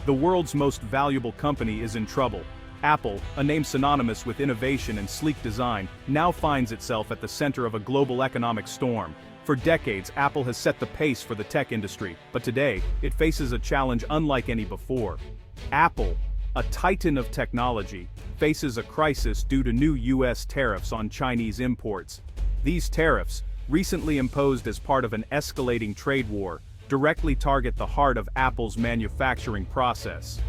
The world's most valuable company is in trouble. Apple, a name synonymous with innovation and sleek design, now finds itself at the center of a global economic storm. For decades, Apple has set the pace for the tech industry, but today, it faces a challenge unlike any before. Apple, a titan of technology, faces a crisis due to new U.S. tariffs on Chinese imports. These tariffs, recently imposed as part of an escalating trade war, directly target the heart of Apple's manufacturing process.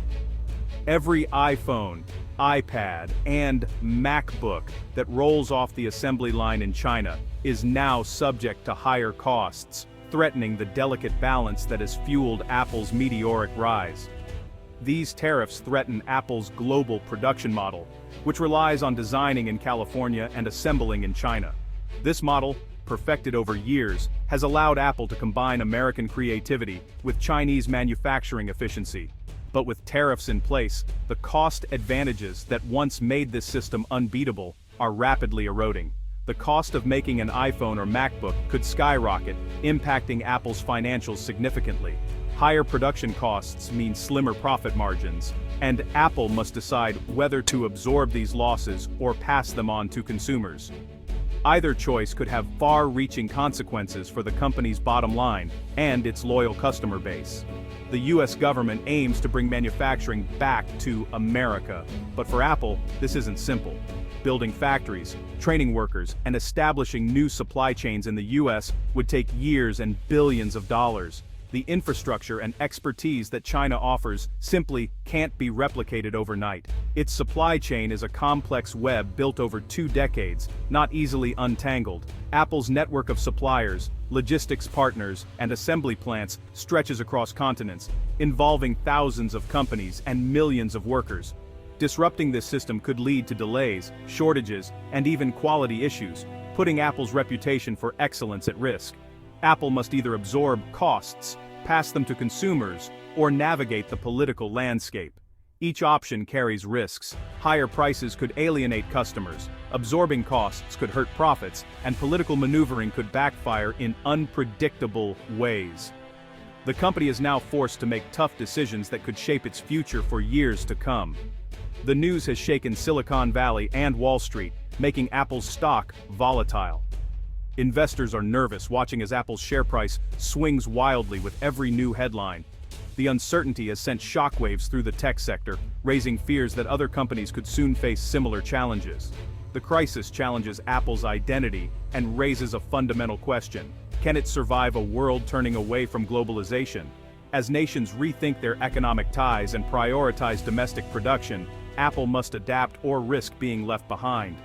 Every iPhone, iPad, and MacBook that rolls off the assembly line in China is now subject to higher costs, threatening the delicate balance that has fueled Apple's meteoric rise. These tariffs threaten Apple's global production model, which relies on designing in California and assembling in China. This model, perfected over years, has allowed Apple to combine American creativity with Chinese manufacturing efficiency. But with tariffs in place, the cost advantages that once made this system unbeatable are rapidly eroding. The cost of making an iPhone or MacBook could skyrocket, impacting Apple's financials significantly. Higher production costs mean slimmer profit margins, and Apple must decide whether to absorb these losses or pass them on to consumers. Either choice could have far-reaching consequences for the company's bottom line and its loyal customer base. The US government aims to bring manufacturing back to America, but for Apple, this isn't simple. Building factories, training workers, and establishing new supply chains in the US would take years and billions of dollars. The infrastructure and expertise that China offers simply can't be replicated overnight. Its supply chain is a complex web built over 2 decades, not easily untangled. Apple's network of suppliers, logistics partners, and assembly plants stretches across continents, involving thousands of companies and millions of workers. Disrupting this system could lead to delays, shortages, and even quality issues, putting Apple's reputation for excellence at risk. Apple must either absorb costs, pass them to consumers, or navigate the political landscape. Each option carries risks. Higher prices could alienate customers, absorbing costs could hurt profits, and political maneuvering could backfire in unpredictable ways. The company is now forced to make tough decisions that could shape its future for years to come. The news has shaken Silicon Valley and Wall Street, making Apple's stock volatile. Investors are nervous watching as Apple's share price swings wildly with every new headline. The uncertainty has sent shockwaves through the tech sector, raising fears that other companies could soon face similar challenges. The crisis challenges Apple's identity and raises a fundamental question: can it survive a world turning away from globalization? As nations rethink their economic ties and prioritize domestic production, Apple must adapt or risk being left behind.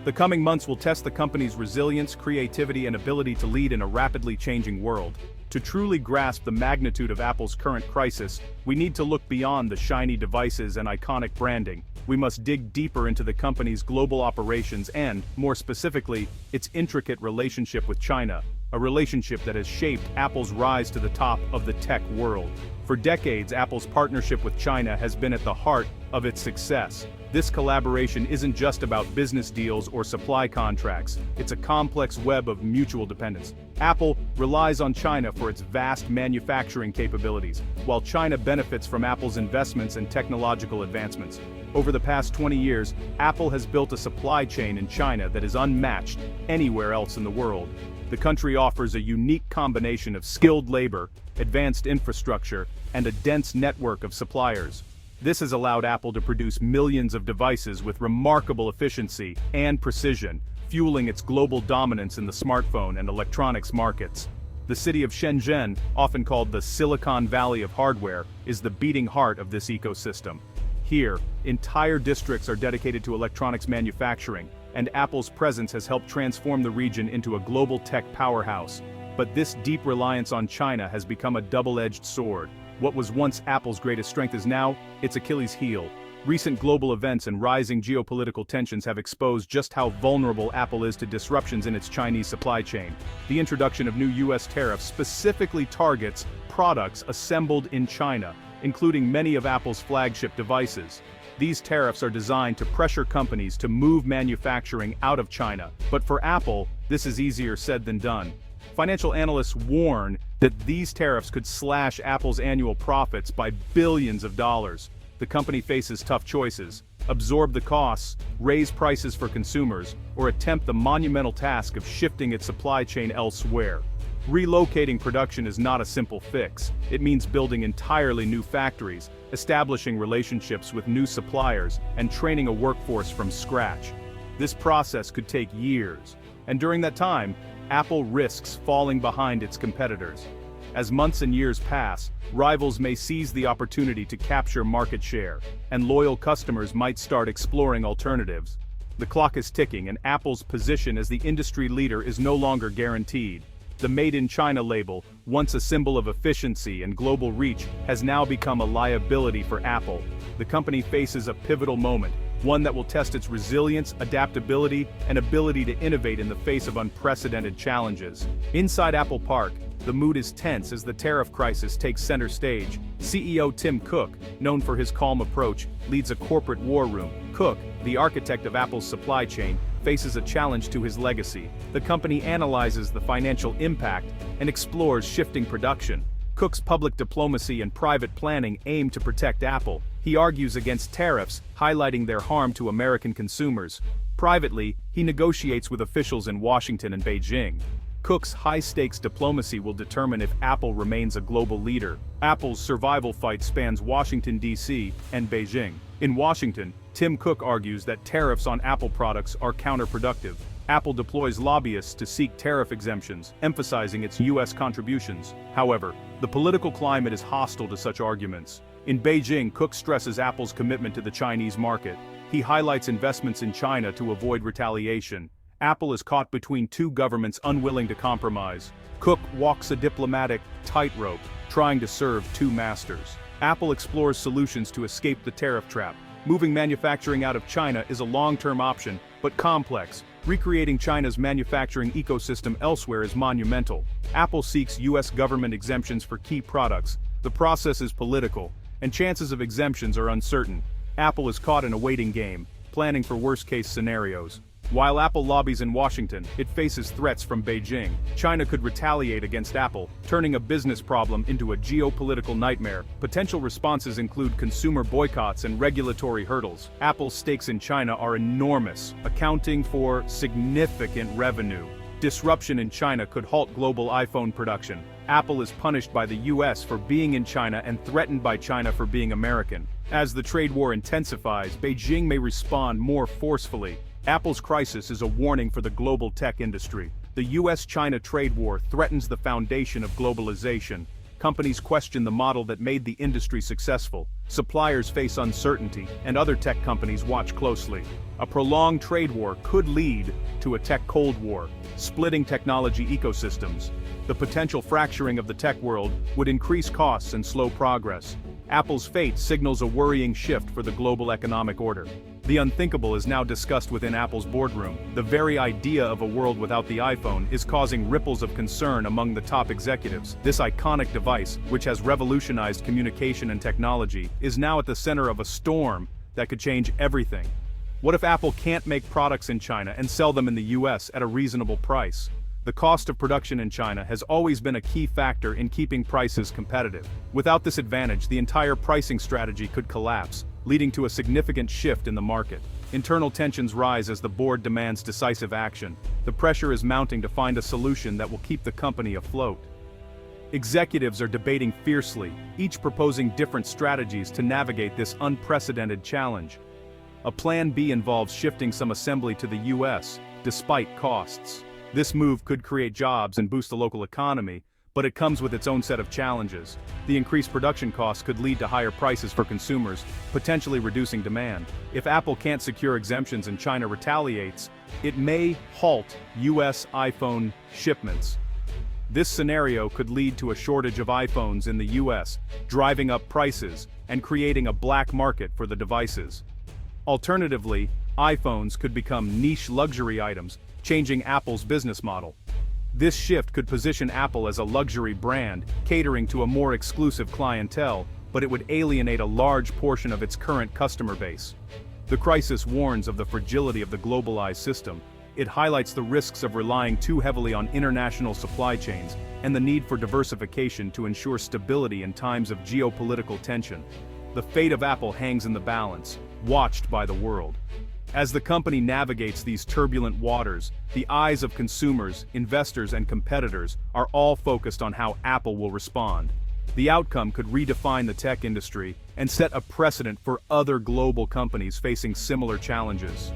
The coming months will test the company's resilience, creativity, and ability to lead in a rapidly changing world. To truly grasp the magnitude of Apple's current crisis, we need to look beyond the shiny devices and iconic branding. We must dig deeper into the company's global operations and, more specifically, its intricate relationship with China, a relationship that has shaped Apple's rise to the top of the tech world. For decades, Apple's partnership with China has been at the heart of its success. This collaboration isn't just about business deals or supply contracts, it's a complex web of mutual dependence. Apple relies on China for its vast manufacturing capabilities, while China benefits from Apple's investments and technological advancements. Over the past 20 years, Apple has built a supply chain in China that is unmatched anywhere else in the world. The country offers a unique combination of skilled labor, advanced infrastructure, and a dense network of suppliers. This has allowed Apple to produce millions of devices with remarkable efficiency and precision, fueling its global dominance in the smartphone and electronics markets. The city of Shenzhen, often called the Silicon Valley of hardware, is the beating heart of this ecosystem. Here, entire districts are dedicated to electronics manufacturing, and Apple's presence has helped transform the region into a global tech powerhouse. But this deep reliance on China has become a double-edged sword. What was once Apple's greatest strength is now its Achilles heel. Recent global events and rising geopolitical tensions have exposed just how vulnerable Apple is to disruptions in its Chinese supply chain. The introduction of new US tariffs specifically targets products assembled in China, including many of Apple's flagship devices. These tariffs are designed to pressure companies to move manufacturing out of China, but for Apple, this is easier said than done. Financial analysts warn that these tariffs could slash Apple's annual profits by billions of dollars. The company faces tough choices: absorb the costs, raise prices for consumers, or attempt the monumental task of shifting its supply chain elsewhere. Relocating production is not a simple fix. It means building entirely new factories, establishing relationships with new suppliers, and training a workforce from scratch. This process could take years, and during that time, Apple risks falling behind its competitors. As months and years pass, rivals may seize the opportunity to capture market share, and loyal customers might start exploring alternatives. The clock is ticking, and Apple's position as the industry leader is no longer guaranteed. The Made in China label, once a symbol of efficiency and global reach, has now become a liability for Apple. The company faces a pivotal moment, one that will test its resilience, adaptability, and ability to innovate in the face of unprecedented challenges. Inside Apple Park, the mood is tense as the tariff crisis takes center stage. CEO Tim Cook, known for his calm approach, leads a corporate war room. Cook, the architect of Apple's supply chain, faces a challenge to his legacy. The company analyzes the financial impact and explores shifting production. Cook's public diplomacy and private planning aim to protect Apple. He argues against tariffs, highlighting their harm to American consumers. Privately, he negotiates with officials in Washington and Beijing. Cook's high-stakes diplomacy will determine if Apple remains a global leader. Apple's survival fight spans Washington, D.C. and Beijing. In Washington, Tim Cook argues that tariffs on Apple products are counterproductive. Apple deploys lobbyists to seek tariff exemptions, emphasizing its U.S. contributions. However, the political climate is hostile to such arguments. In Beijing, Cook stresses Apple's commitment to the Chinese market. He highlights investments in China to avoid retaliation. Apple is caught between two governments unwilling to compromise. Cook walks a diplomatic tightrope, trying to serve two masters. Apple explores solutions to escape the tariff trap. Moving manufacturing out of China is a long-term option, but complex. Recreating China's manufacturing ecosystem elsewhere is monumental. Apple seeks U.S. government exemptions for key products. The process is political, and chances of exemptions are uncertain. Apple is caught in a waiting game, planning for worst-case scenarios. While Apple lobbies in Washington, it faces threats from Beijing. China could retaliate against Apple, turning a business problem into a geopolitical nightmare. Potential responses include consumer boycotts and regulatory hurdles. Apple's stakes in China are enormous, accounting for significant revenue. Disruption in China could halt global iPhone production. Apple is punished by the US for being in China and threatened by China for being American. As the trade war intensifies, Beijing may respond more forcefully. Apple's crisis is a warning for the global tech industry. The US-China trade war threatens the foundation of globalization. Companies question the model that made the industry successful. Suppliers face uncertainty, and other tech companies watch closely. A prolonged trade war could lead to a tech Cold War, splitting technology ecosystems. The potential fracturing of the tech world would increase costs and slow progress. Apple's fate signals a worrying shift for the global economic order. The unthinkable is now discussed within Apple's boardroom. The very idea of a world without the iPhone is causing ripples of concern among the top executives. This iconic device, which has revolutionized communication and technology, is now at the center of a storm that could change everything. What if Apple can't make products in China and sell them in the US at a reasonable price? The cost of production in China has always been a key factor in keeping prices competitive. Without this advantage, the entire pricing strategy could collapse, leading to a significant shift in the market. Internal tensions rise as the board demands decisive action. The pressure is mounting to find a solution that will keep the company afloat. Executives are debating fiercely, each proposing different strategies to navigate this unprecedented challenge. A plan B involves shifting some assembly to the US, despite costs. This move could create jobs and boost the local economy, but it comes with its own set of challenges. The increased production costs could lead to higher prices for consumers, potentially reducing demand. If Apple can't secure exemptions and China retaliates, it may halt US iPhone shipments. This scenario could lead to a shortage of iPhones in the US, driving up prices and creating a black market for the devices. Alternatively, iPhones could become niche luxury items, changing Apple's business model. This shift could position Apple as a luxury brand, catering to a more exclusive clientele, but it would alienate a large portion of its current customer base. The crisis warns of the fragility of the globalized system. it highlights the risks of relying too heavily on international supply chains and the need for diversification to ensure stability in times of geopolitical tension. The fate of Apple hangs in the balance, watched by the world. As the company navigates these turbulent waters, the eyes of consumers, investors, and competitors are all focused on how Apple will respond. The outcome could redefine the tech industry and set a precedent for other global companies facing similar challenges.